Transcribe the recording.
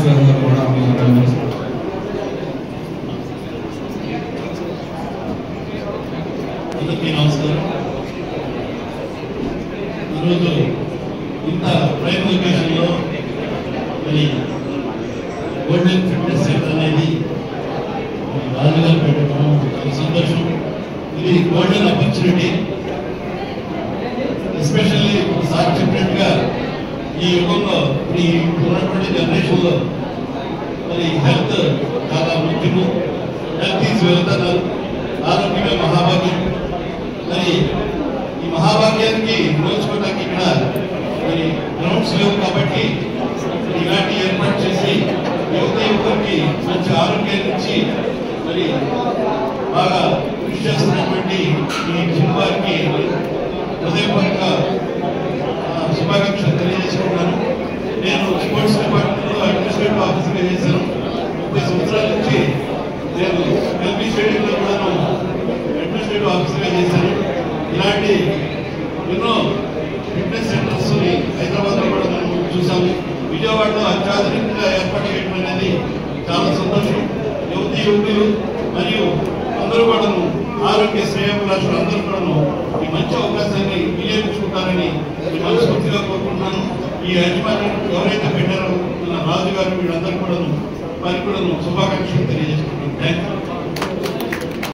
శ్రీనివాస్ గారు కూడా అందరికీ నమస్కారం. ఈరోజు ఇంత ప్రైమ్ లొకేషన్లో మరి గోల్డెన్ ఫిట్నెస్ సెంటర్ అనేది రాజుగారు పెట్టడం చాలా సంతోషం. ఇది గోల్డెన్ ఆపర్చునిటీ. ఎస్పెషల్లీ సార్ చెప్పినట్టుగా ఈ యుగంలో ఈ ఉన్నటువంటి జనరేషన్లో మరి హెల్త్ చాలా ముఖ్యము. హెల్త్ ఈజ్ వెల్త్ అన్నారు. ఆరోగ్యమే మహాభాగ్యం. మరి ఈ మహాభాగ్యానికి నోచుకోవడానికి ఇక్కడ మరి గ్రౌండ్స్ లేవు కాబట్టి ఇలాంటి ఏర్పాటు చేసి యువకులకి మంచి ఆరోగ్యాన్ని ఇచ్చి మరి బాగా కృషి చేస్తున్నటువంటి ఈ జిమ్ వారికి హృదయపూర్వక శుభాకాంక్షలు తెలియజేసుకుంటున్నాను. నేను స్పోర్ట్స్ డిపార్ట్మెంట్లో అడ్మినిస్ట్రేటివ్ ఆఫీసర్గా చేశాను. 30 సంవత్సరాల నుంచి నేను ఎల్బీ స్టేడియంలో కూడాను అడ్మినిస్ట్రేటివ్ ఆఫీసర్గా చేశాను. ఇలాంటి ఎన్నో ఫిట్నెస్ సెంటర్స్ హైదరాబాద్లో కూడా మనం చూసాము. విజయవాడలో అత్యాధునికంగా ఏర్పాటు చేయడం అనేది చాలా సంతోషం. యువకులు మరియు అందరూ కూడాను ఆరోగ్య శ్రేయోభిలాషులు అందరూ కూడాను ఈ మంచి అవకాశాన్ని వినియోగించుకుంటారని మనస్ఫూర్తిగా కోరుకుంటున్నాను. ఈ యాజమాన్యం ఎవరైతే పెట్టారో రాజు గారు వీళ్ళందరూ కూడాను వారికి కూడా శుభాకాంక్షలు తెలియజేసుకుంటున్నాను. Thank you.